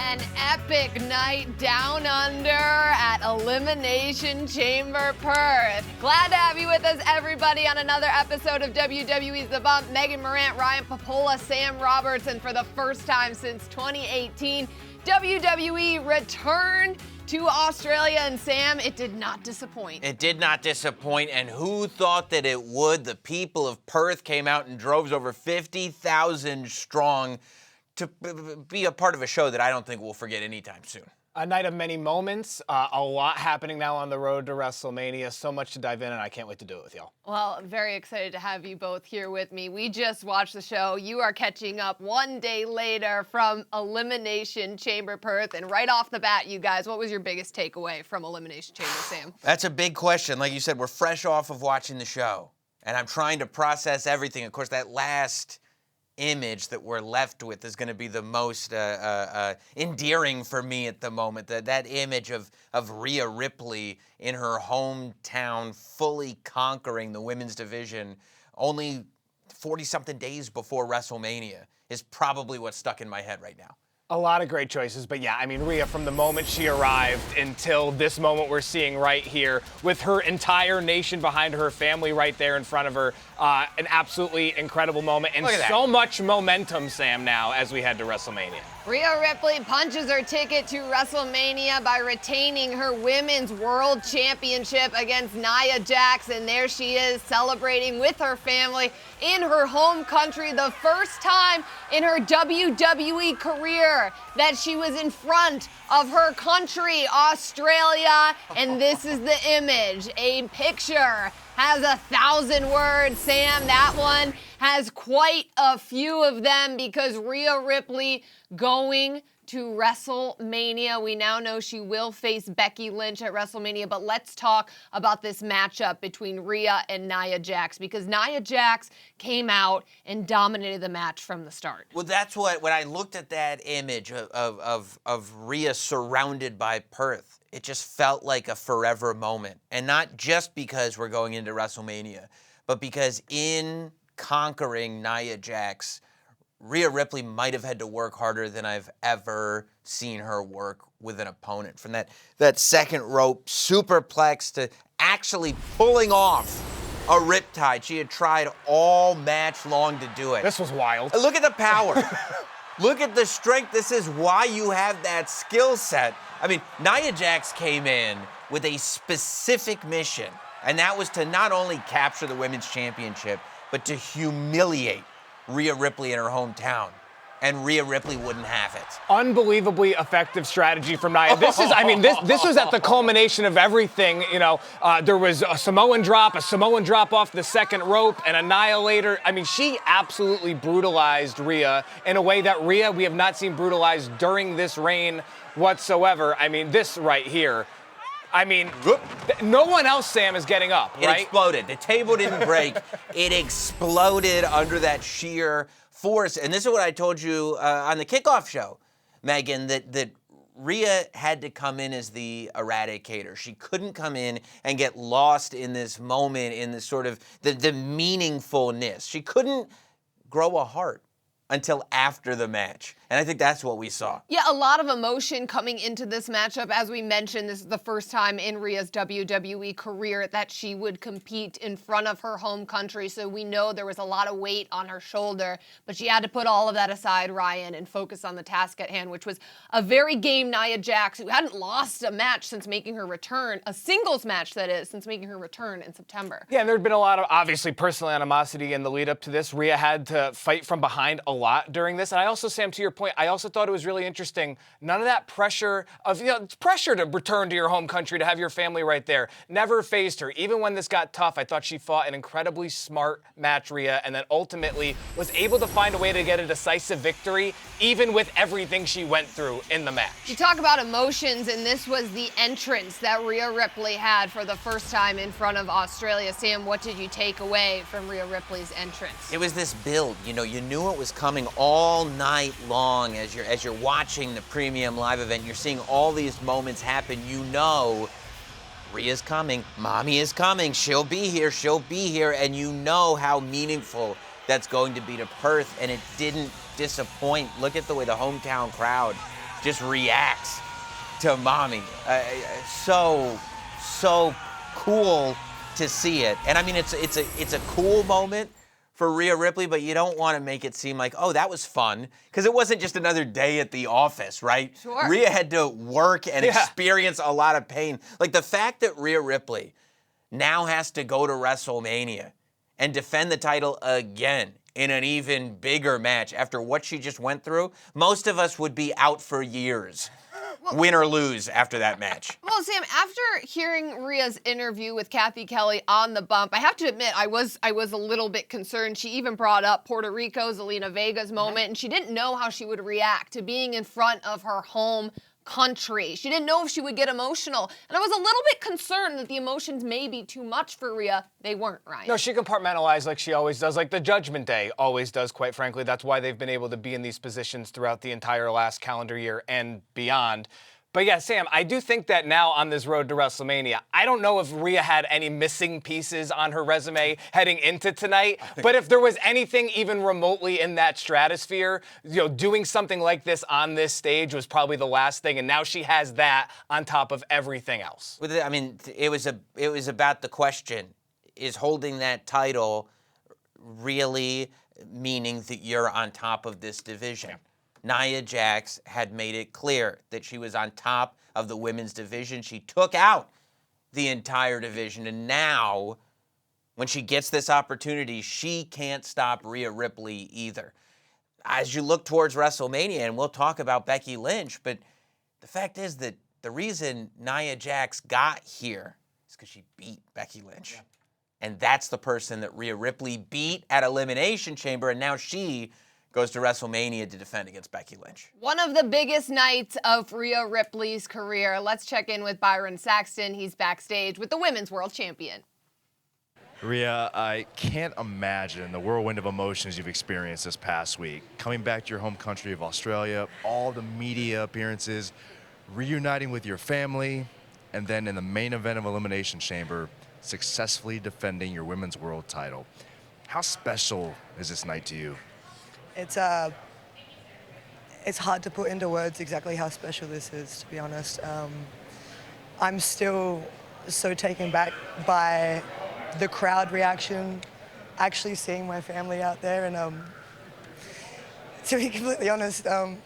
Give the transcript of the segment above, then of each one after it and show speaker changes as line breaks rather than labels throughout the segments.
An epic night down under at Elimination Chamber Perth. Glad to have you with us, everybody, on another episode of WWE's The Bump. Megan Morant, Ryan Popola, Sam Roberts, and for the first time since 2018, WWE returned to Australia, and Sam, it did not disappoint.
It did not disappoint, and who thought that it would? The people of Perth came out in droves, over 50,000 strong, to be a part of a show that I don't think we'll forget anytime soon.
A night of many moments, a lot happening now on the road to WrestleMania, so much to dive in, and I can't wait to do it with y'all.
Well, I'm very excited to have you both here with me. We just watched the show. You are catching up one day later from Elimination Chamber Perth, and right off the bat, you guys, what was your biggest takeaway from Elimination Chamber, Sam?
That's a big question. Like you said, we're fresh off of watching the show, and I'm trying to process everything. Of course, that last image that we're left with is going to be the most endearing for me at the moment. That image of Rhea Ripley in her hometown fully conquering the women's division only 40-something days before WrestleMania is probably what's stuck in my head right now.
A lot of great choices, but yeah, I mean, Rhea, from the moment she arrived until this moment we're seeing right here, with her entire nation behind her, family right there in front of her, an absolutely incredible moment, and so much momentum, Sam, now as we head to WrestleMania.
Rhea Ripley punches her ticket to WrestleMania by retaining her Women's World Championship against Nia Jax, and there she is celebrating with her family in her home country, the first time in her WWE career that she was in front of her country, Australia, and this is the image. A picture has 1,000 words. Sam, that one has quite a few of them because Rhea Ripley going to WrestleMania. We now know she will face Becky Lynch at WrestleMania, but let's talk about this matchup between Rhea and Nia Jax, because Nia Jax came out and dominated the match from the start.
Well, that's what, when I looked at that image of Rhea surrounded by Perth, it just felt like a forever moment. And not just because we're going into WrestleMania, but because in conquering Nia Jax, Rhea Ripley might have had to work harder than I've ever seen her work with an opponent. From that second rope superplex to actually pulling off a riptide. She had tried all match long to do it.
This was wild.
Look at the power. Look at the strength. This is why you have that skill set. I mean, Nia Jax came in with a specific mission, and that was to not only capture the Women's Championship, but to humiliate Rhea Ripley in her hometown. And Rhea Ripley wouldn't have it.
Unbelievably effective strategy from Nia. This was at the culmination of everything. You know, there was a Samoan drop off the second rope, an annihilator. I mean, she absolutely brutalized Rhea in a way that Rhea we have not seen brutalized during this reign whatsoever. I mean, this right here. I mean, no one else, Sam, is getting up, right?
It exploded. The table didn't break. It exploded under that sheer force. And this is what I told you on the kickoff show, Megan, that Rhea had to come in as the eradicator. She couldn't come in and get lost in this moment, in this sort of the meaningfulness. She couldn't grow a heart until after the match. And I think that's what we saw.
Yeah, a lot of emotion coming into this matchup. As we mentioned, this is the first time in Rhea's WWE career that she would compete in front of her home country. So we know there was a lot of weight on her shoulder, but she had to put all of that aside, Ryan, and focus on the task at hand, which was a very game Nia Jax, who hadn't lost a match since making her return, a singles match that is, since making her return in September.
Yeah, and there'd been a lot of, obviously, personal animosity in the lead up to this. Rhea had to fight from behind a lot during this. And I also, Sam, to your point, I also thought it was really interesting. None of that pressure of, it's pressure to return to your home country, to have your family right there, never fazed her. Even when this got tough, I thought she fought an incredibly smart match, Rhea, and then ultimately was able to find a way to get a decisive victory, even with everything she went through in the match.
You talk about emotions, and this was the entrance that Rhea Ripley had for the first time in front of Australia. Sam, what did you take away from Rhea Ripley's entrance?
It was this build. You know, you knew it was coming all night long as you're watching the premium live event. You're seeing all these moments happen. You know Rhea's coming, Mommy is coming, she'll be here, and you know how meaningful that's going to be to Perth, and it didn't disappoint. Look at the way the hometown crowd just reacts to mommy. So cool to see it. And I mean, it's a cool moment for Rhea Ripley, but you don't want to make it seem like, oh, that was fun, because it wasn't just another day at the office, right?
Sure.
Rhea had to work and experience a lot of pain. Like the fact that Rhea Ripley now has to go to WrestleMania and defend the title again in an even bigger match after what she just went through, most of us would be out for years. Win or lose after that match.
Well, Sam, after hearing Rhea's interview with Kathy Kelly on The Bump, I have to admit I was a little bit concerned. She even brought up Puerto Rico, Zelina Vega's moment, and she didn't know how she would react to being in front of her home country. She didn't know if she would get emotional. And I was a little bit concerned that the emotions may be too much for Rhea. They weren't, Ryan.
No, she compartmentalized like she always does, like the Judgment Day always does, quite frankly. That's why they've been able to be in these positions throughout the entire last calendar year and beyond. But yeah, Sam, I do think that now on this road to WrestleMania, I don't know if Rhea had any missing pieces on her resume heading into tonight, but if there was anything even remotely in that stratosphere, doing something like this on this stage was probably the last thing, and now she has that on top of everything else.
I mean, it was about the question, is holding that title really meaning that you're on top of this division? Yeah. Nia Jax had made it clear that she was on top of the women's division. She took out the entire division, and now when she gets this opportunity, she can't stop Rhea Ripley either. As you look towards WrestleMania, and we'll talk about Becky Lynch, but the fact is that the reason Nia Jax got here is because she beat Becky Lynch. Yeah. And that's the person that Rhea Ripley beat at Elimination Chamber, and now she goes to WrestleMania to defend against Becky Lynch.
One of the biggest nights of Rhea Ripley's career. Let's check in with Byron Saxton. He's backstage with the Women's World Champion.
Rhea, I can't imagine the whirlwind of emotions you've experienced this past week. Coming back to your home country of Australia, all the media appearances, reuniting with your family, and then in the main event of Elimination Chamber, successfully defending your Women's World title. How special is this night to you?
It's hard to put into words exactly how special this is, to be honest. I'm still so taken back by the crowd reaction, actually seeing my family out there, and to be completely honest, at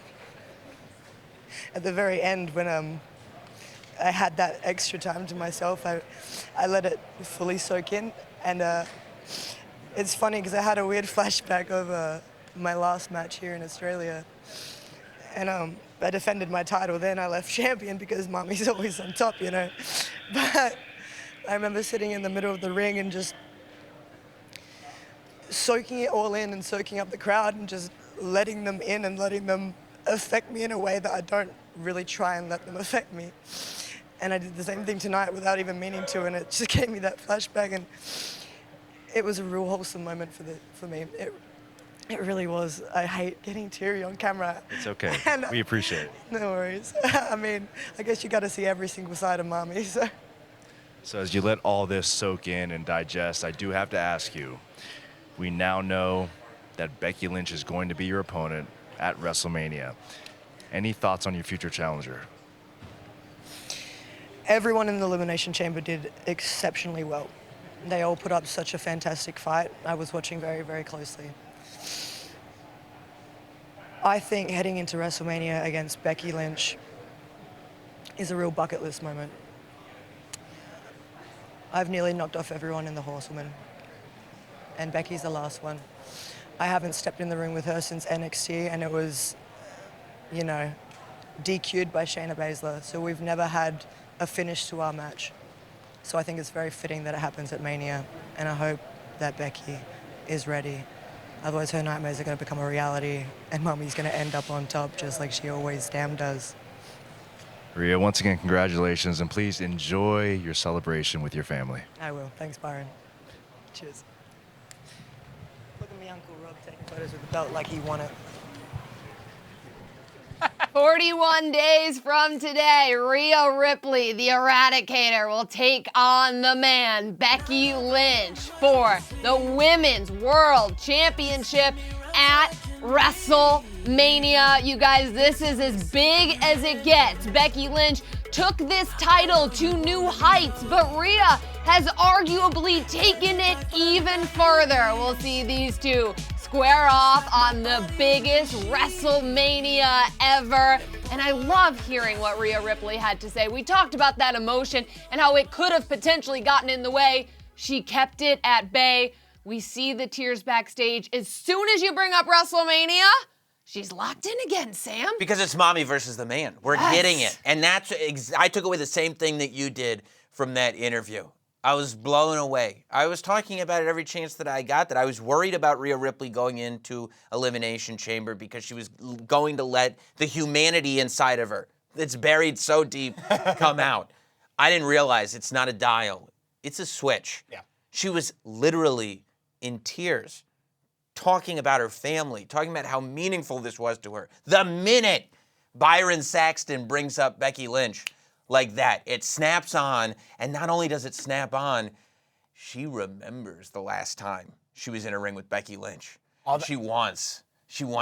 the very end when I had that extra time to myself, I let it fully soak in, and it's funny because I had a weird flashback of my last match here in Australia, and I defended my title then. I left champion because mommy's always on top, But I remember sitting in the middle of the ring and just soaking it all in and soaking up the crowd and just letting them in and letting them affect me in a way that I don't really try and let them affect me. And I did the same thing tonight without even meaning to, and it just gave me that flashback, and it was a real wholesome moment for me. It really was. I hate getting teary on camera.
It's okay. We appreciate it.
No worries. I mean, I guess you got to see every single side of mommy. So
as you let all this soak in and digest, I do have to ask you, we now know that Becky Lynch is going to be your opponent at WrestleMania. Any thoughts on your future challenger?
Everyone in the Elimination Chamber did exceptionally well. They all put up such a fantastic fight. I was watching very, very closely. I think heading into WrestleMania against Becky Lynch is a real bucket list moment. I've nearly knocked off everyone in the Horsewoman, and Becky's the last one. I haven't stepped in the ring with her since NXT, and it was, DQ'd by Shayna Baszler, so we've never had a finish to our match. So I think it's very fitting that it happens at Mania, and I hope that Becky is ready. Otherwise, her nightmares are going to become a reality, and mommy's going to end up on top just like she always damn does.
Rhea, once again, congratulations, and please enjoy your celebration with your family.
I will. Thanks, Byron. Cheers. Look at me, Uncle Rob, taking photos with the belt like he won it.
41 days from today, Rhea Ripley, the Eradicator, will take on the man, Becky Lynch, for the Women's World Championship at WrestleMania. You guys, this is as big as it gets. Becky Lynch took this title to new heights, but Rhea has arguably taken it even further. We'll see these two square off on the biggest WrestleMania ever. And I love hearing what Rhea Ripley had to say. We talked about that emotion and how it could have potentially gotten in the way. She kept it at bay. We see the tears backstage. As soon as you bring up WrestleMania, she's locked in again, Sam.
Because it's mommy versus the man. We're getting it. And I took away the same thing that you did from that interview. I was blown away. I was talking about it every chance that I got, that I was worried about Rhea Ripley going into Elimination Chamber because she was going to let the humanity inside of her that's buried so deep come out. I didn't realize it's not a dial. It's a switch.
Yeah.
She was literally in tears, talking about her family, talking about how meaningful this was to her. The minute Byron Saxton brings up Becky Lynch like that, it snaps on, and not only does it snap on, she remembers the last time she was in a ring with Becky Lynch. She wants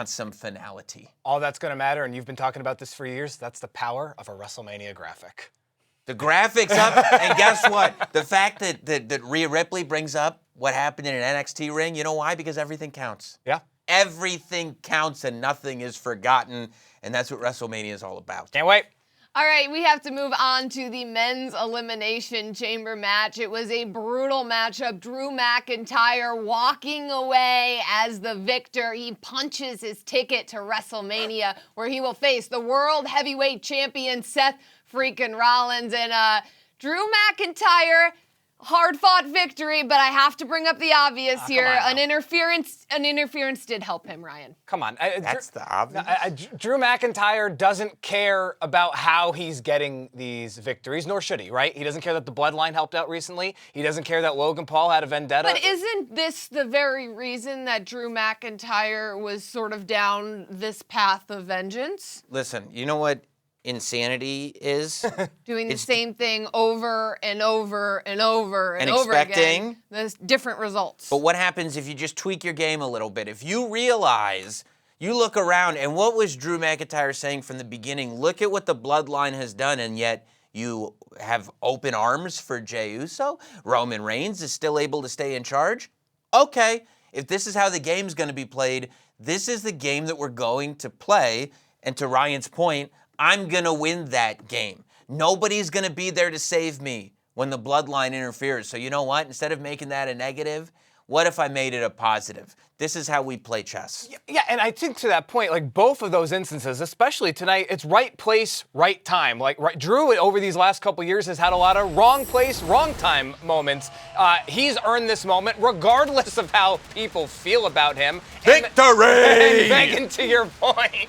some finality.
All that's going to matter, and you've been talking about this for years, that's the power of a WrestleMania graphic.
The graphics up, and guess what? The fact that Rhea Ripley brings up what happened in an NXT ring, you know why? Because everything counts.
Yeah.
Everything counts and nothing is forgotten, and that's what WrestleMania is all about.
Can't wait.
All right, we have to move on to the men's elimination chamber match. It was a brutal matchup. Drew McIntyre walking away as the victor. He punches his ticket to WrestleMania, where he will face the World Heavyweight Champion Seth freaking Rollins. And Drew McIntyre, hard-fought victory, but I have to bring up the obvious here. An interference did help him, Ryan.
Come on.
That's the obvious.
Drew McIntyre doesn't care about how he's getting these victories, nor should he, right? He doesn't care that the Bloodline helped out recently. He doesn't care that Logan Paul had a vendetta.
But isn't this the very reason that Drew McIntyre was sort of down this path of vengeance?
Listen, you know what insanity is?
Doing the same thing over and over and over and over
expecting
again. There's different results.
But what happens if you just tweak your game a little bit? If you realize, you look around, and what was Drew McIntyre saying from the beginning? Look at what the Bloodline has done, and yet you have open arms for Jey Uso? Roman Reigns is still able to stay in charge? Okay, if this is how the game's going to be played, this is the game that we're going to play. And to Ryan's point, I'm going to win that game. Nobody's going to be there to save me when the Bloodline interferes. So you know what? Instead of making that a negative, what if I made it a positive? This is how we play chess.
Yeah, and I think to that point, like both of those instances, especially tonight, it's right place, right time. Drew, over these last couple years, has had a lot of wrong place, wrong time moments. He's earned this moment, regardless of how people feel about him.
Victory!
And Megan, to your point,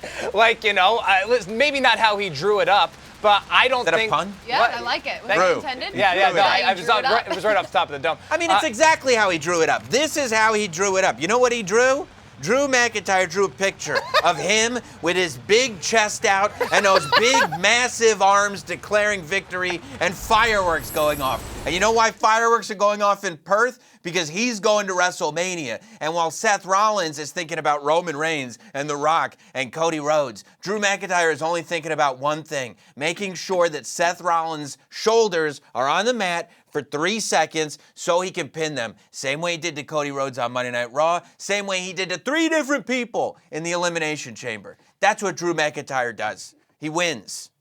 maybe not how he drew it up, but I don't think.
Is that a pun?
Yeah, I like it. Was it intended?
It was right off the top of the dome.
I mean, it's exactly how he drew it up. This is how he drew it up. You know what he drew? Drew McIntyre drew a picture of him with his big chest out and those big, massive arms declaring victory and fireworks going off. And you know why fireworks are going off in Perth? Because he's going to WrestleMania. And while Seth Rollins is thinking about Roman Reigns and The Rock and Cody Rhodes, Drew McIntyre is only thinking about one thing, making sure that Seth Rollins' shoulders are on the mat for 3 seconds so he can pin them. Same way he did to Cody Rhodes on Monday Night Raw, same way he did to 3 different people in the Elimination Chamber. That's what Drew McIntyre does. He wins.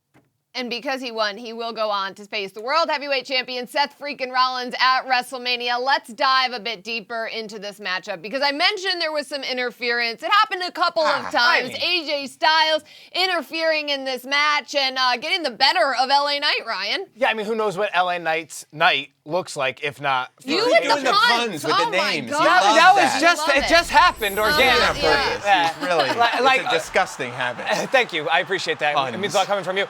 And because he won, he will go on to face the World Heavyweight Champion Seth freaking Rollins at WrestleMania. Let's dive a bit deeper into this matchup because I mentioned there was some interference. It happened a couple of times. AJ Styles interfering in this match and getting the better of LA Knight, Ryan.
Yeah, I mean, who knows what LA Knight's night looks like if not.
You with
doing
the
puns with the
oh my
names.
God.
You love
That
that.
was just, it just happened organically.
Yeah.
Really,
Like-
it's a disgusting habit.
Thank you. I appreciate that.
Puns.
It means a lot coming from you.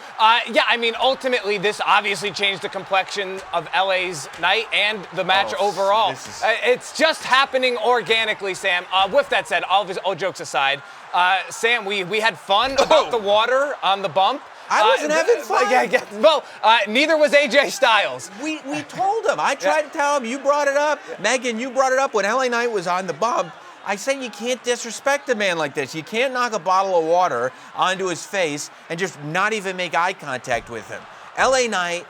Yeah, I mean, ultimately, this obviously changed the complexion of LA's night and the match overall. It's just happening organically, Sam. With that said, all jokes aside, Sam, we had fun about the water on the bump.
I wasn't having fun.
Well, neither was AJ Styles.
We told him. I tried to tell him. You brought it up. Megan, you brought it up when LA Knight was on the bump. I say you can't disrespect a man like this. You can't knock a bottle of water onto his face and just not even make eye contact with him. LA Knight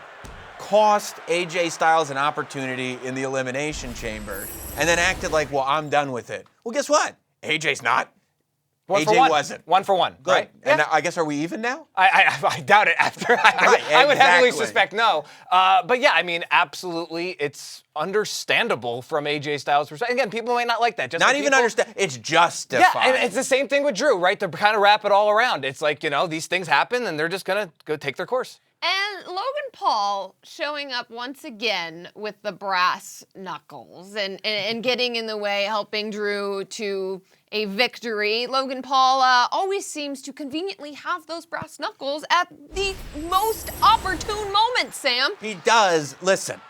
cost AJ Styles an opportunity in the Elimination Chamber and then acted like, well, I'm done with it. Well, guess what? AJ's not.
One for
AJ
one.
wasn't.
1 for 1.
Good.
Right?
And
Yeah.
I guess, are we even now?
I doubt it after.
Right,
I would heavily
exactly.
suspect no. But yeah, I mean, absolutely, it's understandable from AJ Styles' perspective. Again, people might not like that. Just
Not
like
even
people-
understand. It's justified.
Yeah, and it's the same thing with Drew, right? To kind of wrap it all around. It's like, these things happen and they're just going to go take their course.
And Logan Paul showing up once again with the brass knuckles and getting in the way, helping Drew to a victory. Logan Paul always seems to conveniently have those brass knuckles at the most opportune moments, Sam.
He does. Listen,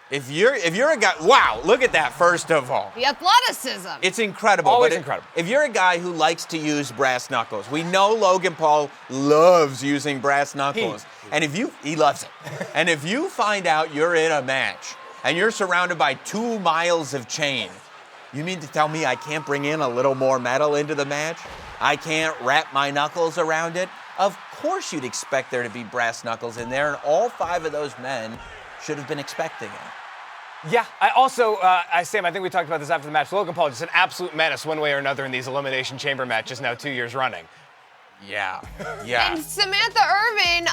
if you're a guy, wow, look at that, first of all.
The athleticism.
It's incredible.
Always
but
incredible.
If you're a guy who likes to use brass knuckles, we know Logan Paul loves using brass knuckles. And he loves it. And if you find out you're in a match and you're surrounded by 2 miles of chain, you mean to tell me I can't bring in a little more metal into the match? I can't wrap my knuckles around it? Of course you'd expect there to be brass knuckles in there, and all 5 of those men should have been expecting it.
Yeah, I also, Sam, I think we talked about this after the match. Logan Paul, just an absolute menace one way or another in these Elimination Chamber matches now 2 years running.
Yeah, yeah.
And Samantha Irvin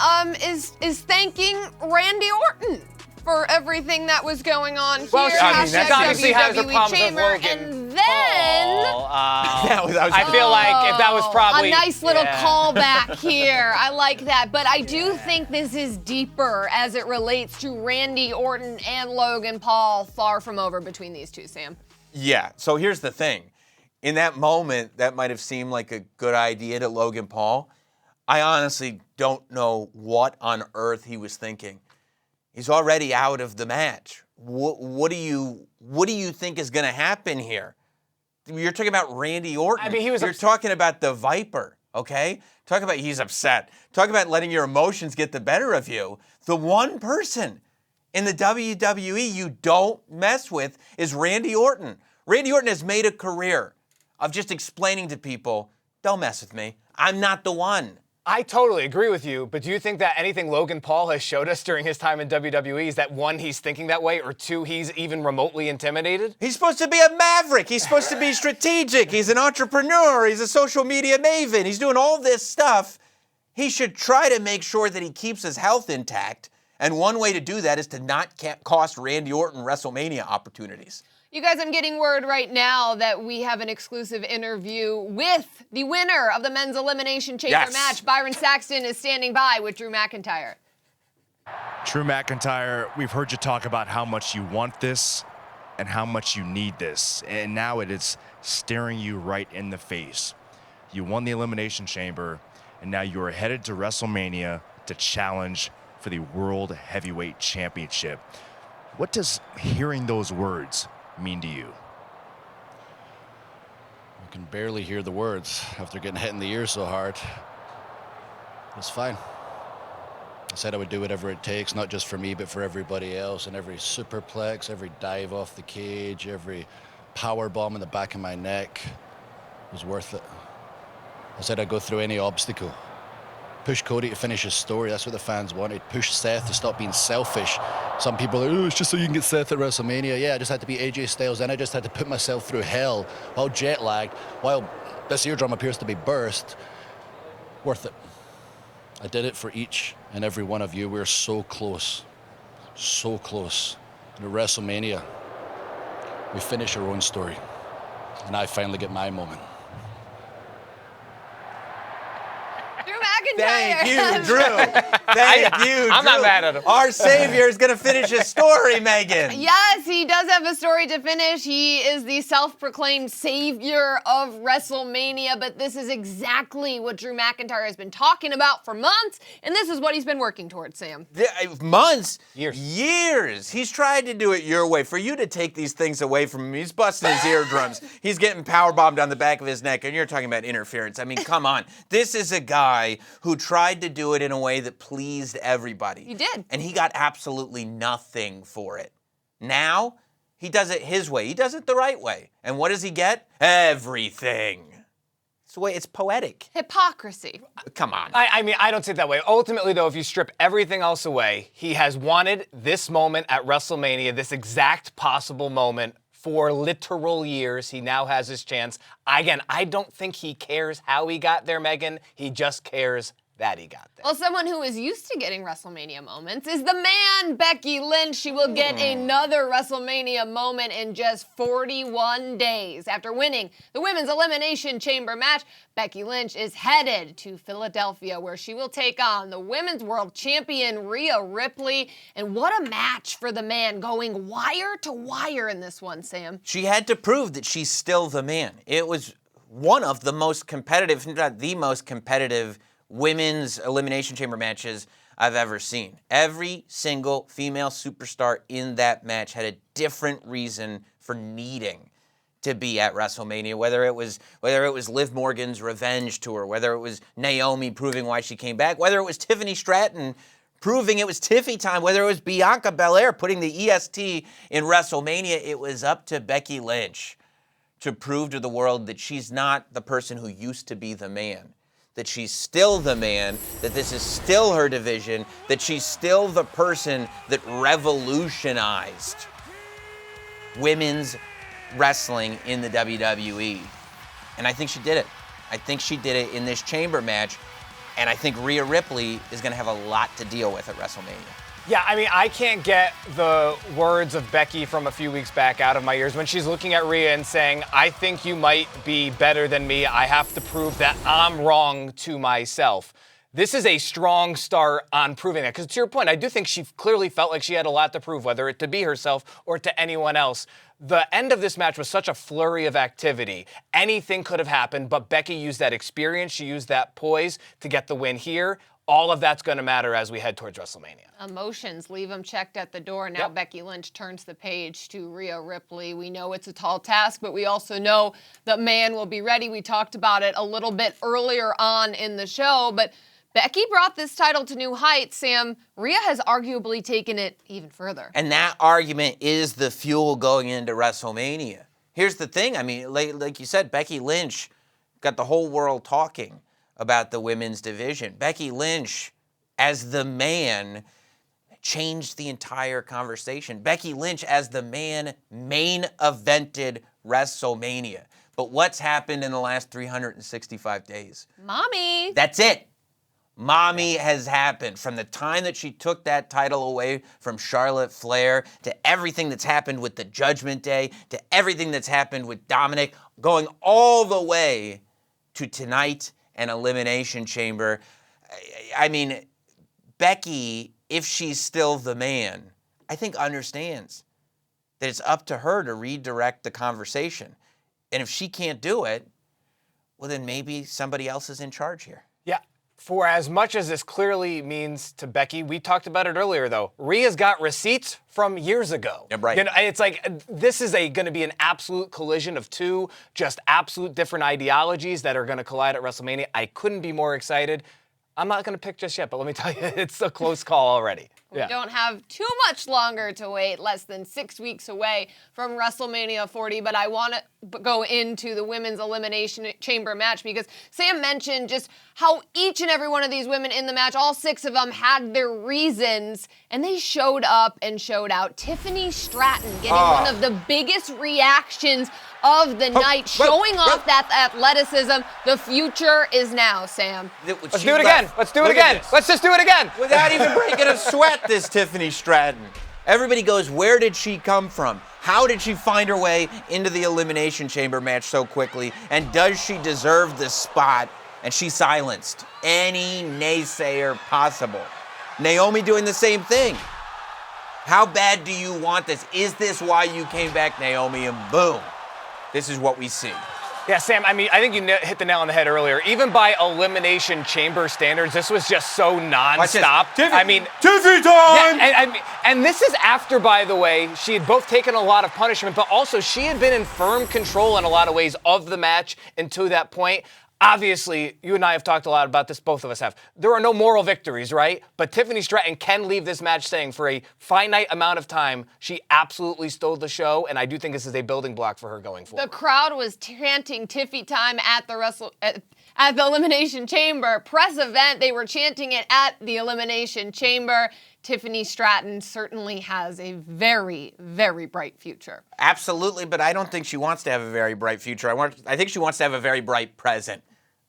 is thanking Randy Orton for everything that was going on here.
Well, I mean,
Hashtag
that obviously has her
WWE
problems with
Chamber.
Logan.
And then
I feel like if that was probably
a nice little
yeah.
callback here. I like that. But I do think this is deeper as it relates to Randy Orton and Logan Paul. Far from over between these two, Sam.
Yeah, so here's the thing. In that moment, that might have seemed like a good idea to Logan Paul. I honestly don't know what on earth he was thinking. He's already out of the match. What do you think is going to happen here? You're talking about Randy Orton.
I mean,
You're talking about the Viper, okay? Talk about he's upset. Talk about letting your emotions get the better of you. The one person in the WWE you don't mess with is Randy Orton. Randy Orton has made a career of just explaining to people, don't mess with me. I'm not the one.
I totally agree with you, but do you think that anything Logan Paul has showed us during his time in WWE is that 1, he's thinking that way, or 2, he's even remotely intimidated?
He's supposed to be a maverick. He's supposed to be strategic. He's an entrepreneur. He's a social media maven. He's doing all this stuff. He should try to make sure that he keeps his health intact. And one way to do that is to not cost Randy Orton WrestleMania opportunities.
You guys, I'm getting word right now that we have an exclusive interview with the winner of the men's Elimination Chamber
Yes.
match. Byron Saxton is standing by with Drew McIntyre.
Drew McIntyre, we've heard you talk about how much you want this and how much you need this. And now it is staring you right in the face. You won the Elimination Chamber, and now you are headed to WrestleMania to challenge for the World Heavyweight Championship. What does hearing those words mean to you?
I can barely hear the words after getting hit in the ear so hard. It's fine. I said I would do whatever it takes, not just for me, but for everybody else. And every superplex, every dive off the cage, every power bomb in the back of my neck was worth it. I said I'd go through any obstacle. Push Cody to finish his story. That's what the fans wanted. Push Seth to stop being selfish. Some people are like, oh, it's just so you can get Seth at WrestleMania. Yeah, I just had to be AJ Styles, and I just had to put myself through hell while jet lagged, while this eardrum appears to be burst. Worth it. I did it for each and every one of you. We're so close. So close. And at WrestleMania, we finish our own story. And I finally get my moment.
Drew McIntyre.
Thank you, Drew. Thank you, Drew.
I'm not mad at him.
Our savior is going to finish his story, Megan.
Yes, he does have a story to finish. He is the self-proclaimed savior of WrestleMania, but this is exactly what Drew McIntyre has been talking about for months, and this is what he's been working towards, Sam.
Months,
Years.
He's tried to do it your way. For you to take these things away from him, he's busting his eardrums. He's getting powerbombed on the back of his neck, and you're talking about interference. I mean, come on. This is a guy who tried to do it in a way that pleased everybody.
He did.
And he got absolutely nothing for it. Now, He does it his way. He does it the right way. And what does he get? Everything. It's the way, it's poetic.
Hypocrisy.
Come on.
I mean, I don't see it that way. Ultimately, though, if you strip everything else away, he has wanted this moment at WrestleMania, this exact possible moment, for literal years. He now has his chance. Again, I don't think he cares how he got there, Megan. He just cares that he got there.
Well, someone who is used to getting WrestleMania moments is the man, Becky Lynch. She will get another WrestleMania moment in just 41 days. After winning the Women's Elimination Chamber match, Becky Lynch is headed to Philadelphia, where she will take on the Women's World Champion Rhea Ripley. And what a match for the man, going wire to wire in this one, Sam.
She had to prove that she's still the man. It was one of the most competitive, if not the most competitive, women's Elimination Chamber matches I've ever seen. Every single female superstar in that match had a different reason for needing to be at WrestleMania, whether it was Liv Morgan's revenge tour, whether it was Naomi proving why she came back, whether it was Tiffany Stratton proving it was Tiffy time, whether it was Bianca Belair putting the EST in WrestleMania. It was up to Becky Lynch to prove to the world that she's not the person who used to be the man, that she's still the man, that this is still her division, that she's still the person that revolutionized women's wrestling in the WWE. And I think she did it. I think she did it in this chamber match, and I think Rhea Ripley is going to have a lot to deal with at WrestleMania.
Yeah, I mean, I can't get the words of Becky from a few weeks back out of my ears when she's looking at Rhea and saying, I think you might be better than me. I have to prove that I'm wrong to myself. This is a strong start on proving that. Because to your point, I do think she clearly felt like she had a lot to prove, whether it to be herself or to anyone else. The end of this match was such a flurry of activity. Anything could have happened, but Becky used that experience. She used that poise to get the win here. All of that's going to matter as we head towards WrestleMania.
Emotions, leave them checked at the door. Now
Yep.
Becky Lynch turns the page to Rhea Ripley. We know it's a tall task, but we also know the man will be ready. We talked about it a little bit earlier on in the show, but Becky brought this title to new heights. Sam, Rhea has arguably taken it even further.
And that argument is the fuel going into WrestleMania. Here's the thing. I mean, like you said, Becky Lynch got the whole world talking about the women's division. Becky Lynch, as the man, changed the entire conversation. Becky Lynch, as the man, main evented WrestleMania. But what's happened in the last 365 days?
Mommy!
That's it. Mommy has happened. From the time that she took that title away from Charlotte Flair, to everything that's happened with the Judgment Day, to everything that's happened with Dominic, going all the way to tonight and Elimination Chamber. I mean, Becky, if she's still the man, I think understands that it's up to her to redirect the conversation. And if she can't do it, well, then maybe somebody else is in charge here.
Yeah. For as much as this clearly means to Becky, we talked about it earlier, though. Rhea's got receipts from years ago.
Yeah, right.
You know, it's like this is going to be an absolute collision of two just absolute different ideologies that are going to collide at WrestleMania. I couldn't be more excited. I'm not going to pick just yet, but let me tell you, it's a close call already.
We don't have too much longer to wait, less than 6 weeks away from WrestleMania 40, but I want to go into the Women's Elimination Chamber match because Sam mentioned just how each and every one of these women in the match, all 6 of them, had their reasons, and they showed up and showed out. Tiffany Stratton getting one of the biggest reactions of the night, showing off that athleticism. The future is now, Sam.
Let's do it again. Let's do it again. Let's just do it again.
Without even breaking a sweat, this Tiffany Stratton. Everybody goes, where did she come from? How did she find her way into the Elimination Chamber match so quickly? And does she deserve this spot? And she silenced any naysayer possible. Naomi doing the same thing. How bad do you want this? Is this why you came back, Naomi? And boom, this is what we see.
Yeah, Sam, I mean, I think you hit the nail on the head earlier. Even by Elimination Chamber standards, this was just so nonstop. I mean,
Tiffy time!
Yeah, and this is after, by the way, she had both taken a lot of punishment, but also she had been in firm control in a lot of ways of the match until that point. obviously, you and I have talked a lot about this, both of us have. There are no moral victories, right? But Tiffany Stratton can leave this match saying for a finite amount of time, she absolutely stole the show, and I do think this is a building block for her going forward.
The crowd was chanting Tiffy time at the Elimination Chamber. Press event, they were chanting it at the Elimination Chamber. Tiffany Stratton certainly has a very, very bright future.
Absolutely, but I don't think she wants to have a very bright future. I think she wants to have a very bright present.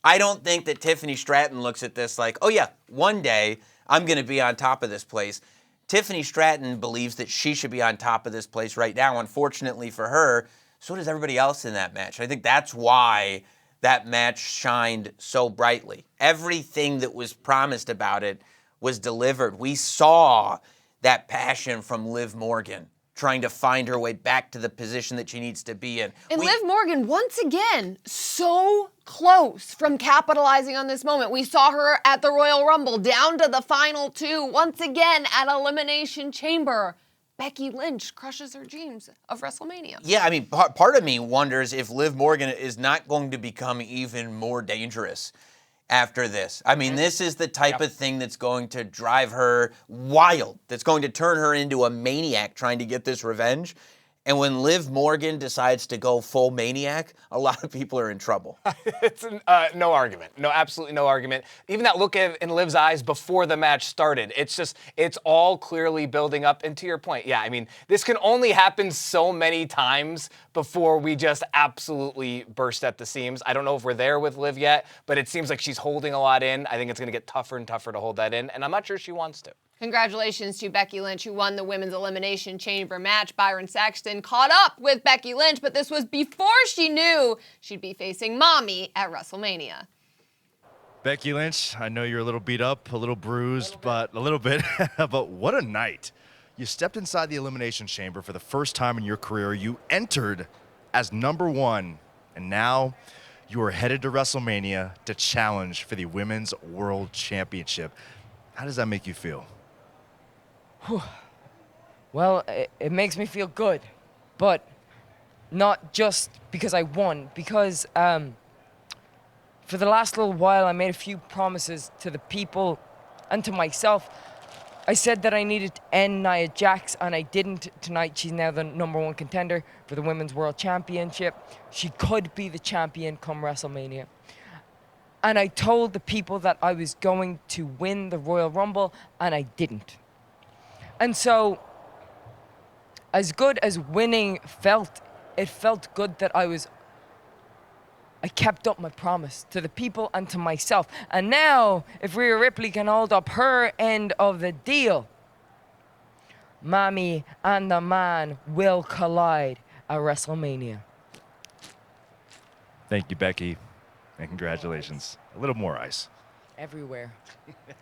I don't think that Tiffany Stratton looks at this like, oh yeah, one day I'm going to be on top of this place. Tiffany Stratton believes that she should be on top of this place right now. Unfortunately for her, so does everybody else in that match. I think that's why that match shined so brightly. Everything that was promised about it was delivered. We saw that passion from Liv Morgan trying to find her way back to the position that she needs to be in.
And Liv Morgan, once again, so close from capitalizing on this moment. We saw her at the Royal Rumble, down to the final two, once again at Elimination Chamber. Becky Lynch crushes her dreams of WrestleMania.
Yeah, I mean, part of me wonders if Liv Morgan is not going to become even more dangerous after this. I mean, this is the type of thing that's going to drive her wild, that's going to turn her into a maniac trying to get this revenge. And when Liv Morgan decides to go full maniac, a lot of people are in trouble.
It's no argument. No, absolutely no argument. Even that look in Liv's eyes before the match started, it's all clearly building up. And to your point, yeah, I mean, this can only happen so many times before we just absolutely burst at the seams. I don't know if we're there with Liv yet, but it seems like she's holding a lot in. I think it's going to get tougher and tougher to hold that in, and I'm not sure she wants to.
Congratulations to Becky Lynch, who won the Women's Elimination Chamber match. Byron Saxton caught up with Becky Lynch, but this was before she knew she'd be facing Mommy at WrestleMania.
Becky Lynch, I know you're a little beat up, a little bruised, but a little bit. But what a night. You stepped inside the Elimination Chamber for the first time in your career. You entered as #1, and now you are headed to WrestleMania to challenge for the Women's World Championship. How does that make you feel?
Well, it makes me feel good, but not just because I won, because for the last little while I made a few promises to the people and to myself. I said that I needed to end Nia Jax, and I didn't. Tonight she's now the #1 contender for the Women's World Championship. She could be the champion come WrestleMania. And I told the people that I was going to win the Royal Rumble, and I didn't. And so, as good as winning felt, it felt good that I kept up my promise to the people and to myself. And now, if Rhea Ripley can hold up her end of the deal, Mommy and the man will collide at WrestleMania.
Thank you, Becky, and congratulations. A little more ice.
Everywhere.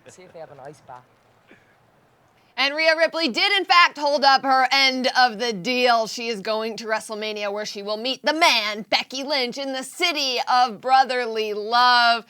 See if they have an ice bath.
And Rhea Ripley did, in fact, hold up her end of the deal. She is going to WrestleMania, where she will meet the man, Becky Lynch, in the city of brotherly love.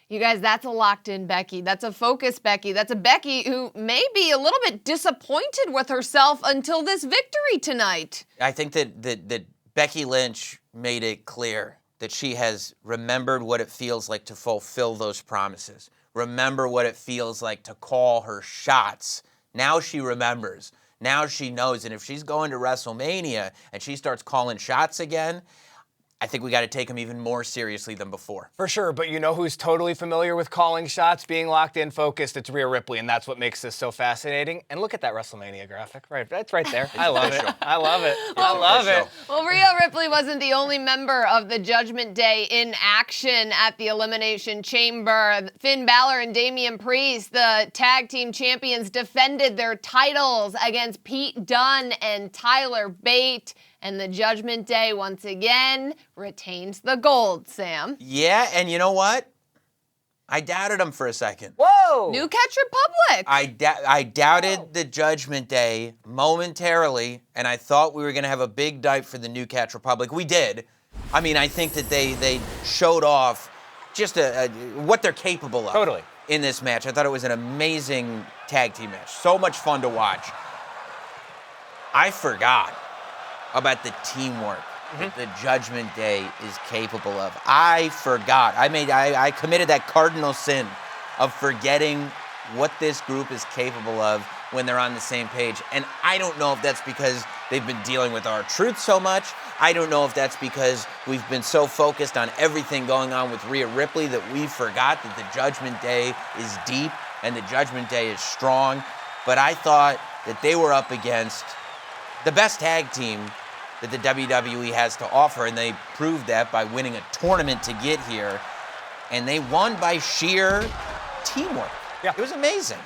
You guys, that's a locked-in Becky. That's a focused Becky. That's a Becky who may be a little bit disappointed with herself until this victory tonight.
I think that Becky Lynch made it clear that she has remembered what it feels like to fulfill those promises. Remember what it feels like to call her shots. Now she remembers. Now she knows. And if she's going to WrestleMania and she starts calling shots again, I think we got to take them even more seriously than before.
For sure, but you know who's totally familiar with calling shots, being locked in, focused? It's Rhea Ripley, and that's what makes this so fascinating. And look at that WrestleMania graphic. Right, that's right there. I love it. I love it. I love it.
Well, Rhea Ripley wasn't the only member of the Judgment Day in action at the Elimination Chamber. Finn Balor and Damian Priest, the tag team champions, defended their titles against Pete Dunne and Tyler Bate. And the Judgment Day, once again, retains the gold, Sam.
Yeah, and you know what? I doubted them for a second.
Whoa!
New Catch Republic.
I doubted the Judgment Day momentarily, and I thought we were going to have a big night for the New Catch Republic. We did. I mean, I think that they showed off just what they're capable of.
Totally.
In this match. I thought it was an amazing tag team match. So much fun to watch. I forgot about the teamwork that the Judgment Day is capable of. I forgot. I committed that cardinal sin of forgetting what this group is capable of when they're on the same page. And I don't know if that's because they've been dealing with R-Truth so much. I don't know if that's because we've been so focused on everything going on with Rhea Ripley that we forgot that the Judgment Day is deep and the Judgment Day is strong. But I thought that they were up against the best tag team that the WWE has to offer, and they proved that by winning a tournament to get here. And they won by sheer teamwork.
Yeah.
It was amazing.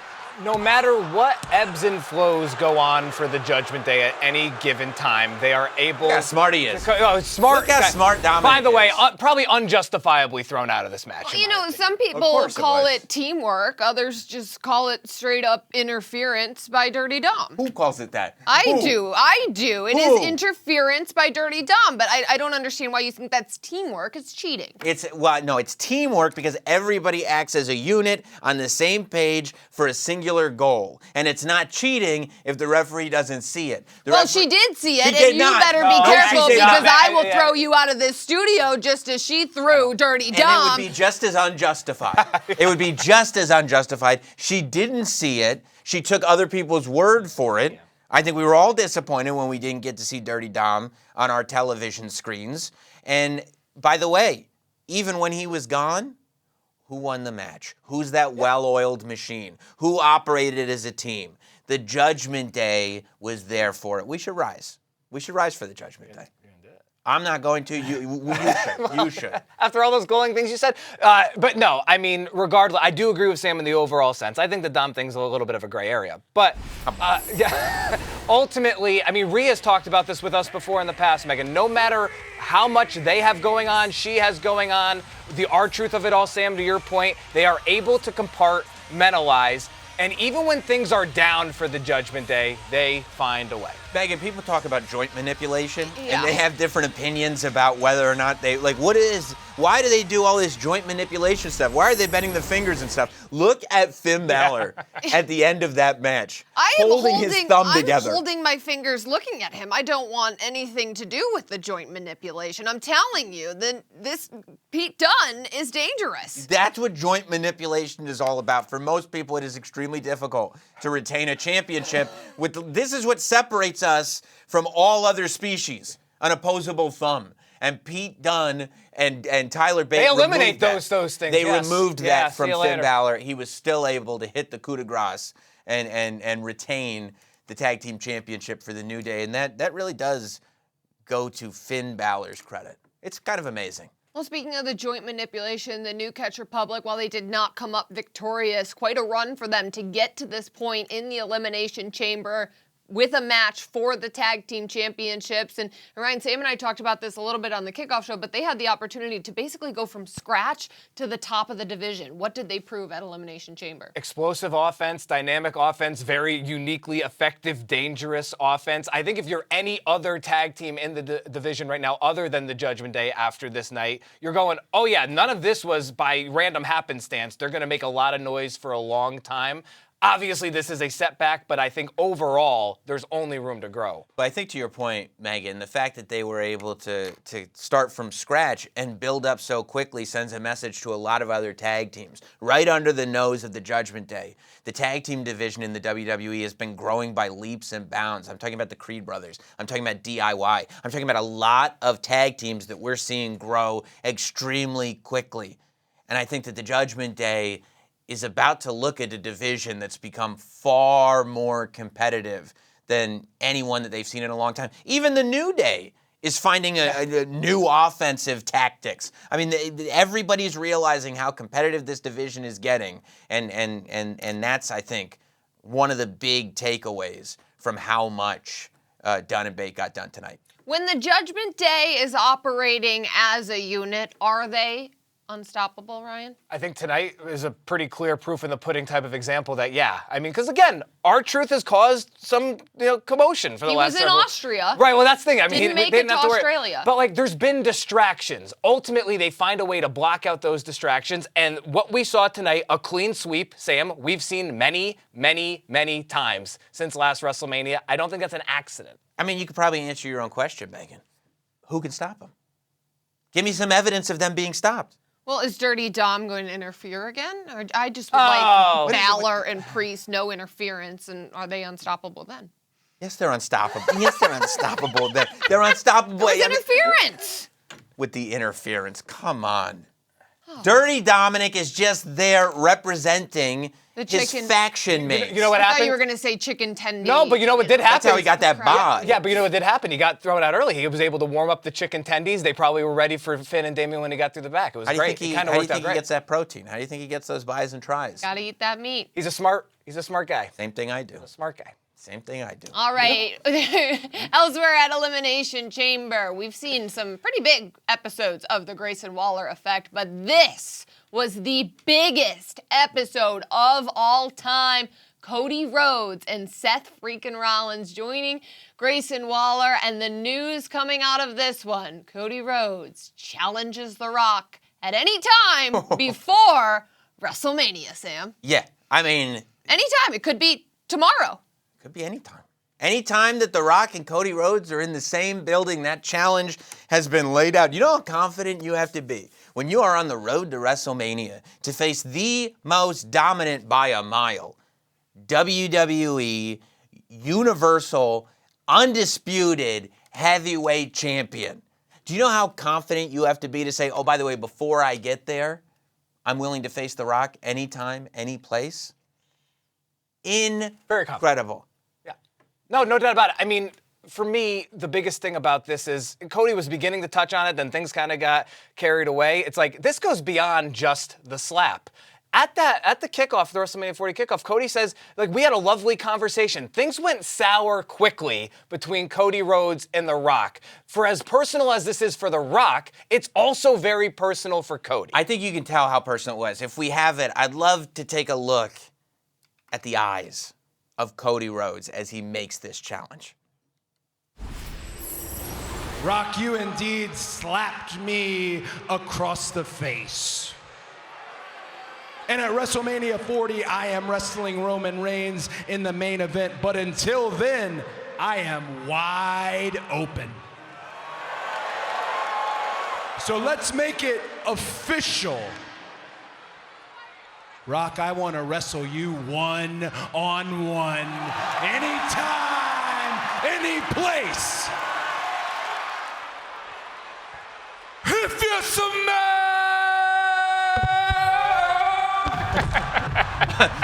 No matter what ebbs and flows go on for the Judgment Day at any given time, they are able.
Look how smart he is.
Smart.
Look how smart Dominic
By the way,
is.
Probably unjustifiably thrown out of this match.
Well,
in
you
my
know,
opinion.
some people
course it
call
was.
it teamwork. Others just call it straight up interference by Dirty Dom.
Who calls it that?
I
Who?
do. It
Who?
is interference by Dirty Dom, but I don't understand why you think that's teamwork. It's cheating.
It's teamwork because everybody acts as a unit on the same page for a singular goal. And it's not cheating if the referee doesn't see it.
Well, she did see it,
She
and
did
you
not.
better
No,
be
she
careful
did not.
because I will
Yeah.
throw you out of this studio just as she threw Dirty
And
Dom.
it would be just as unjustified. It would be just as unjustified. She didn't see it. She took other people's word for it. I think we were all disappointed when we didn't get to see Dirty Dom on our television screens. And by the way, even when he was gone, who won the match? Who's that well-oiled machine? Who operated as a team? The Judgment Day was there for it. We should rise. We should rise for the Judgment Day. I'm not going to. You should. You should.
After all those glowing things you said. But no, I mean, regardless, I do agree with Sam in the overall sense. I think the Dom thing's a little bit of a gray area. But yeah, ultimately, I mean, Rhea's talked about this with us before in the past, Megan. No matter how much they have going on, she has going on, the R-Truth of it all, Sam, to your point, they are able to compartmentalize. And even when things are down for the Judgment Day, they find a way.
Megan, people talk about joint manipulation,
Yeah.
and they have different opinions about whether or not they, why do they do all this joint manipulation stuff? Why are they bending the fingers and stuff? Look at Finn Balor at the end of that match,
I'm
his thumb together.
holding my fingers looking at him. I don't want anything to do with the joint manipulation. I'm telling you that this Pete Dunne is dangerous.
That's what joint manipulation is all about. For most people, it is extremely difficult to retain a championship. This is what separates us from all other species, an opposable thumb. And Pete Dunne and Tyler Bate
They eliminate
removed that.
those things,
They
yes.
removed
Yeah,
that from
see you
Finn
later.
Balor. He was still able to hit the coup de grace and retain the tag team championship for the New Day. And that really does go to Finn Balor's credit. It's kind of amazing.
Well, speaking of the joint manipulation, the New Catch Republic, while they did not come up victorious, quite a run for them to get to this point in the Elimination Chamber with a match for the tag team championships. And Ryan, Sam and I talked about this a little bit on the kickoff show, but they had the opportunity to basically go from scratch to the top of the division. What did they prove at Elimination Chamber?
Explosive offense, dynamic offense, very uniquely effective, dangerous offense. I think if you're any other tag team in the division right now other than the Judgment Day after this night, you're going, oh yeah, none of this was by random happenstance. They're going to make a lot of noise for a long time. Obviously, this is a setback, but I think overall, there's only room to grow.
But I think to your point, Megan, the fact that they were able to start from scratch and build up so quickly sends a message to a lot of other tag teams, right under the nose of the Judgment Day. The tag team division in the WWE has been growing by leaps and bounds. I'm talking about the Creed brothers. I'm talking about DIY. I'm talking about a lot of tag teams that we're seeing grow extremely quickly. And I think that the Judgment Day is about to look at a division that's become far more competitive than anyone that they've seen in a long time. Even the New Day is finding a new offensive tactics. I mean, everybody's realizing how competitive this division is getting, and that's, I think, one of the big takeaways from how much Dunne and Bate got done tonight.
When the Judgment Day is operating as a unit, are they unstoppable, Ryan?
I think tonight is a pretty clear proof in the pudding type of example that, yeah. I mean, because again, R-Truth has caused some commotion for the last
He was in Austria.
Right, well, that's the thing. I mean,
Didn't make
they
it
didn't
to
have to worry.
Australia.
But, like, there's been distractions. Ultimately, they find a way to block out those distractions. And what we saw tonight, a clean sweep, Sam, we've seen many, many, many times since last WrestleMania. I don't think that's an accident.
I mean, you could probably answer your own question, Megan. Who can stop them? Give me some evidence of them being stopped.
Well, is Dirty Dom going to interfere again? Or I just would
Oh.
like Balor and Priest, no interference, and are they unstoppable then?
Yes, they're unstoppable. Yes, they're unstoppable. They're unstoppable.
It was
I mean,
interference.
with the interference. Come on. Dirty Dominic is just there representing
The
his
chicken-
faction mates.
You know what
I thought
happened?
you were going to say chicken tendy.
No, but you know what did happen?
That's how he got that bod.
Yeah, but you know what did happen? He got thrown out early. He was able to warm up the chicken tendies. They probably were ready for Finn and Damian when he got through the back. It was
How do you
great.
think
It kind of
how do you
worked out
think he
great.
gets that protein? How do you think he gets those buys and tries?
Got to eat that meat.
He's a smart guy.
Same thing I do.
Smart guy.
Same thing I do.
All right. Elsewhere at Elimination Chamber, we've seen some pretty big episodes of the Grayson Waller effect, but this was the biggest episode of all time. Cody Rhodes and Seth freaking Rollins joining Grayson Waller, and the news coming out of this one, Cody Rhodes challenges The Rock at any time before WrestleMania, Sam.
Yeah, I mean,
Anytime. It could be tomorrow.
could be anytime. Anytime that The Rock and Cody Rhodes are in the same building, that challenge has been laid out. You know how confident you have to be when you are on the road to WrestleMania to face the most dominant by a mile WWE Universal Undisputed Heavyweight Champion. Do you know how confident you have to be to say, oh, by the way, before I get there, I'm willing to face The Rock anytime, any place?
Very confident.
Incredible.
Yeah. No doubt about it. I mean, for me, the biggest thing about this is Cody was beginning to touch on it, then things kind of got carried away. It's like this goes beyond just the slap. At the kickoff, the WrestleMania 40 kickoff, Cody says, like, we had a lovely conversation. Things went sour quickly between Cody Rhodes and The Rock. For as personal as this is for The Rock, it's also very personal for Cody.
I think you can tell how personal it was. If we have it, I'd love to take a look at the eyes of Cody Rhodes as he makes this challenge.
Rock, you indeed slapped me across the face. And at WrestleMania 40, I am wrestling Roman Reigns in the main event. But until then, I am wide open. So let's make it official. Rock, I want to wrestle you one-on-one. Anytime, any place. If you smell.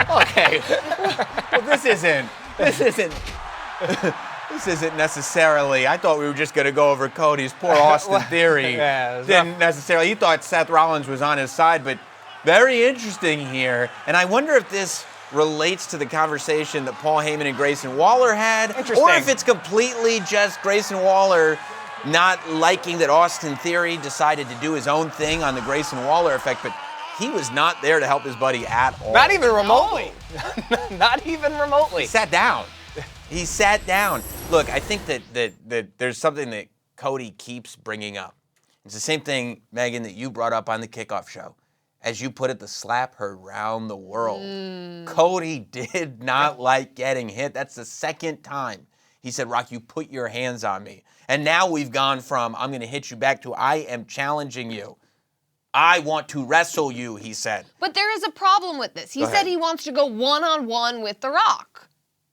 Okay. Well, this isn't necessarily. I thought we were just going to go over Cody's poor Austin Theory.
Yeah,
Didn't necessarily. He thought Seth Rollins was on his side, but very interesting here. And I wonder if this relates to the conversation that Paul Heyman and Grayson Waller had,
Interesting.
or if it's completely just Grayson Waller not liking that Austin Theory decided to do his own thing on the Grayson Waller effect, but he was not there to help his buddy at all.
Not even remotely. Not even remotely.
He sat down. He sat down. Look, I think that there's something that Cody keeps bringing up. It's the same thing, Megan, that you brought up on the kickoff show. As you put it, the slap heard round the world. Cody did not like getting hit. That's the second time he said, Rock, you put your hands on me. And now we've gone from, I'm going to hit you back to, I am challenging you. I want to wrestle you, he said.
But there is a problem with this. He
Go
said
ahead.
he wants to go one-on-one with The Rock.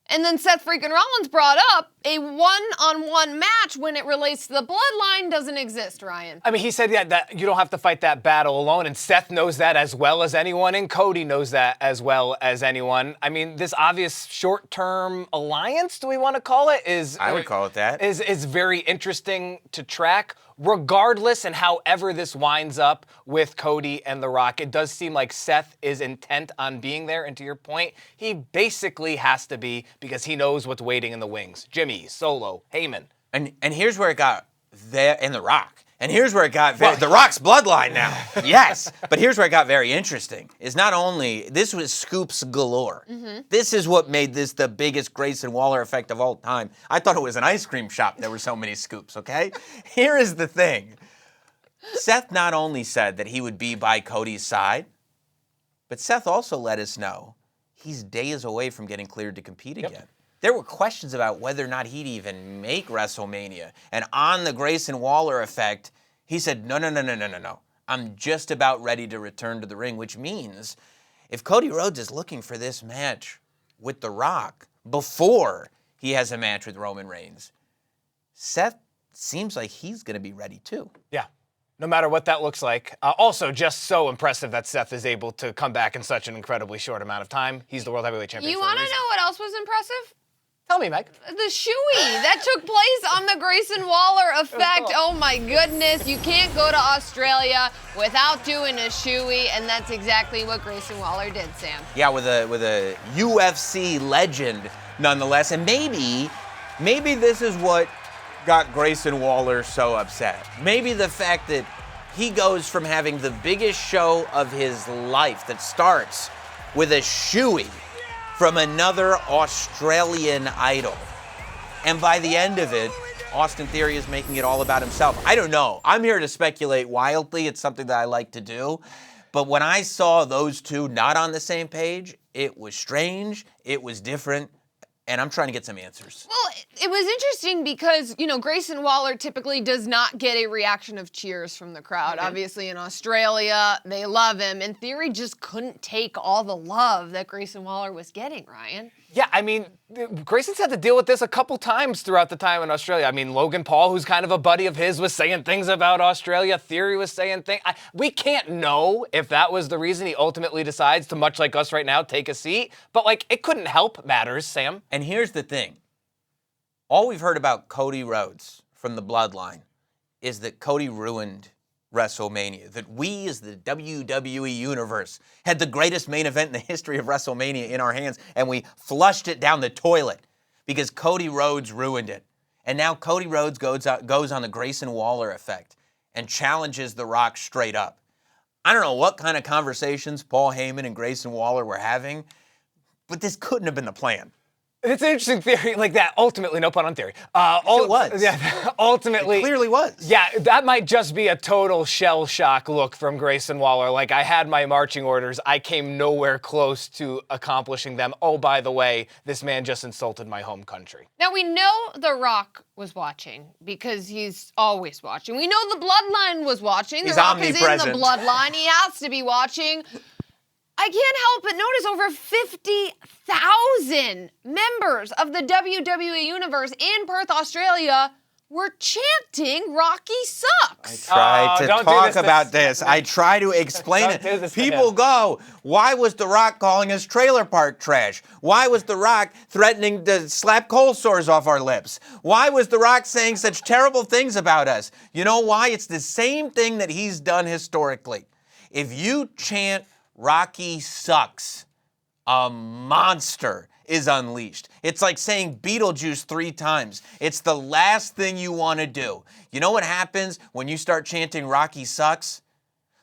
And then Seth freaking Rollins brought up a one-on-one match when it relates to the bloodline doesn't exist, Ryan.
I mean, he said that you don't have to fight that battle alone, and Seth knows that as well as anyone, and Cody knows that as well as anyone. I mean, this obvious short-term alliance, do we want to call it,
I would call it that.
is very interesting to track. Regardless and however this winds up with Cody and The Rock, it does seem like Seth is intent on being there. And to your point, he basically has to be because he knows what's waiting in the wings. Jimmy, Solo, Heyman.
And here's where it got there in The Rock. And here's where it got The Rock's bloodline now. Yes. But here's where it got very interesting. Is not only, this was scoops galore. This is what made this the biggest Grayson Waller effect of all time. I thought it was an ice cream shop. There were so many scoops, okay? Here is the thing. Seth not only said that he would be by Cody's side, but Seth also let us know he's days away from getting cleared to compete again. there were questions about whether or not he'd even make WrestleMania. And on the Grayson Waller effect, he said, no. I'm just about ready to return to the ring, which means if Cody Rhodes is looking for this match with The Rock before he has a match with Roman Reigns, Seth seems like he's going to be ready too.
Yeah. No matter what that looks like. Also, just so impressive that Seth is able to come back in such an incredibly short amount of time. He's the World Heavyweight Champion.
You want to know what else was impressive?
Tell me, Mike.
The shoey that took place on the Grayson Waller effect. Oh my goodness, you can't go to Australia without doing a shoey, and that's exactly what Grayson Waller did, Sam.
Yeah, with a UFC legend nonetheless. And maybe this is what got Grayson Waller so upset. Maybe the fact that he goes from having the biggest show of his life that starts with a shoey from another Australian idol. And by the end of it, Austin Theory is making it all about himself. I don't know. I'm here to speculate wildly. It's something that I like to do. But when I saw those two not on the same page, it was strange, it was different, and I'm trying to get some answers.
Well, it was interesting because, Grayson Waller typically does not get a reaction of cheers from the crowd. Obviously, in Australia, they love him, and Theory just couldn't take all the love that Grayson Waller was getting, Ryan.
Yeah, I mean, Grayson's had to deal with this a couple times throughout the time in Australia. I mean, Logan Paul, who's kind of a buddy of his, was saying things about Australia. Theory was saying things. We can't know if that was the reason he ultimately decides to, much like us right now, take a seat. But, it couldn't help matters, Sam.
And here's the thing. All we've heard about Cody Rhodes from the Bloodline is that Cody ruined WrestleMania, that we as the WWE Universe had the greatest main event in the history of WrestleMania in our hands, and we flushed it down the toilet because Cody Rhodes ruined it. And now Cody Rhodes goes on the Grayson Waller effect and challenges The Rock straight up. I don't know what kind of conversations Paul Heyman and Grayson Waller were having, but this couldn't have been the plan.
It's an interesting theory like that. Ultimately, no pun on theory.
It was.
Yeah, ultimately.
It clearly was.
Yeah, that might just be a total shell shock look from Grayson Waller. I had my marching orders. I came nowhere close to accomplishing them. Oh, by the way, this man just insulted my home country.
Now, we know The Rock was watching because he's always watching. We know the Bloodline was watching.
He's
The Rock is in
omnipresent.
the Bloodline. He has to be watching. I can't help but notice over 50,000 members of the WWE Universe in Perth, Australia were chanting Rocky sucks.
I tried to
don't do
talk
this
about this. I try to explain
Don't do
it.
this to
People
him.
go, why was The Rock calling us trailer park trash? Why was The Rock threatening to slap cold sores off our lips? Why was The Rock saying such terrible things about us? You know why? It's the same thing that he's done historically. If you chant Rocky sucks, a monster is unleashed. It's like saying Beetlejuice 3 times. It's the last thing you want to do. You know what happens when you start chanting Rocky sucks?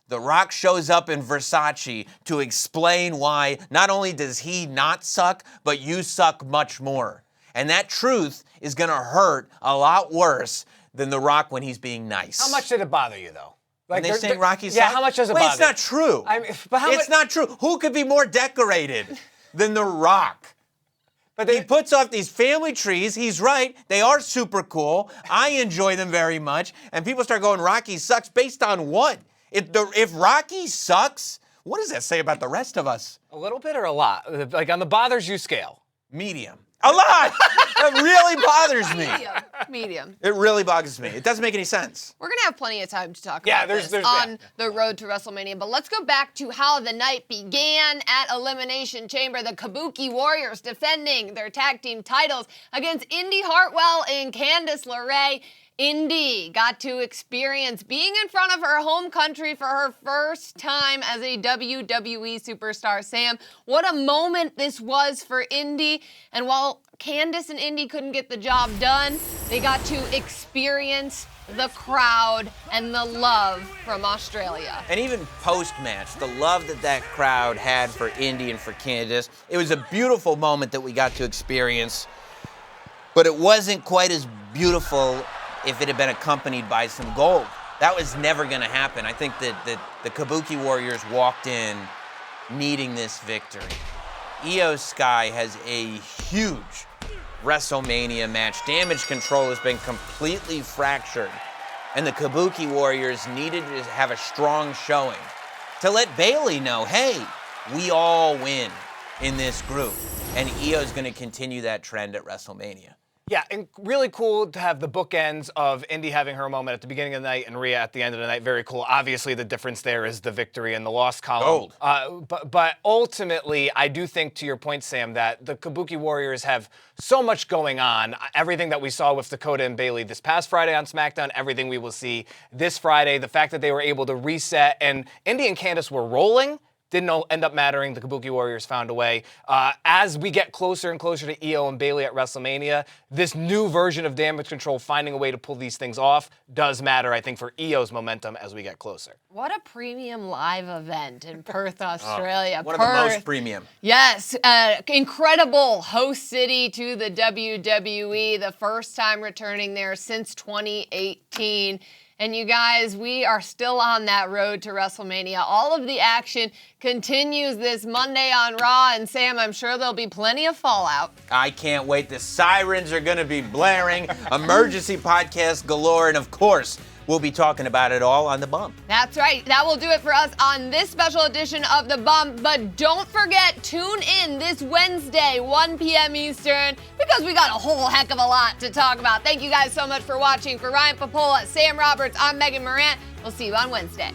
The Rock shows up in Versace to explain why not only does he not suck, but you suck much more. And that truth is going to hurt a lot worse than The Rock when he's being nice.
How much did it bother you, though?
When they saying Rocky sucks?
Yeah, how much does it
Wait,
bother
it's not
you?
true.
I mean, but how
It's not true. Who could be more decorated than The Rock?
But
He puts off these family trees. He's right. They are super cool. I enjoy them very much. And people start going, Rocky sucks based on what? If Rocky sucks, what does that say about the rest of us?
a little bit or a lot? On the bothers you scale.
Medium. A lot! That really bothers me.
Medium.
It really bugs me. It doesn't make any sense.
We're going to have plenty of time to talk
Yeah,
about
there's-
this
there's-
on
yeah.
the road to WrestleMania. But let's go back to how the night began at Elimination Chamber. The Kabuki Warriors defending their tag team titles against Indy Hartwell and Candice LeRae. Indy got to experience being in front of her home country for her first time as a WWE superstar. Sam, what a moment this was for Indy. And while Candice and Indy couldn't get the job done, they got to experience the crowd and the love from Australia.
And even post-match, the love that crowd had for Indy and for Candice, it was a beautiful moment that we got to experience. But it wasn't quite as beautiful if it had been accompanied by some gold. That was never going to happen. I think that the Kabuki Warriors walked in needing this victory. Io Sky has a huge WrestleMania match. Damage Control has been completely fractured, and the Kabuki Warriors needed to have a strong showing to let Bayley know, hey, we all win in this group. And Io's going to continue that trend at WrestleMania.
Yeah, and really cool to have the bookends of Indy having her moment at the beginning of the night and Rhea at the end of the night. Very cool. Obviously, the difference there is the victory and the loss column.
Gold.
But ultimately, I do think, to your point, Sam, that the Kabuki Warriors have so much going on. Everything that we saw with Dakota and Bayley this past Friday on SmackDown, everything we will see this Friday, the fact that they were able to reset, and Indy and Candice were rolling, didn't end up mattering. The Kabuki Warriors found a way. As we get closer and closer to Io and Bayley at WrestleMania, this new version of Damage Control finding a way to pull these things off does matter, I think, for Io's momentum as we get closer.
What a premium live event in Perth, Australia.
One of the most premium.
Yes, incredible host city to the WWE, the first time returning there since 2018. And you guys, we are still on that road to WrestleMania. All of the action continues this Monday on Raw, and Sam, I'm sure there'll be plenty of fallout.
I can't wait. The sirens are going to be blaring, emergency podcast galore, and of course, we'll be talking about it all on The Bump.
That's right. That will do it for us on this special edition of The Bump. But don't forget, tune in this Wednesday, 1 p.m. Eastern, because we got a whole heck of a lot to talk about. Thank you guys so much for watching. For Ryan Popola, Sam Roberts, I'm Megan Morant. We'll see you on Wednesday.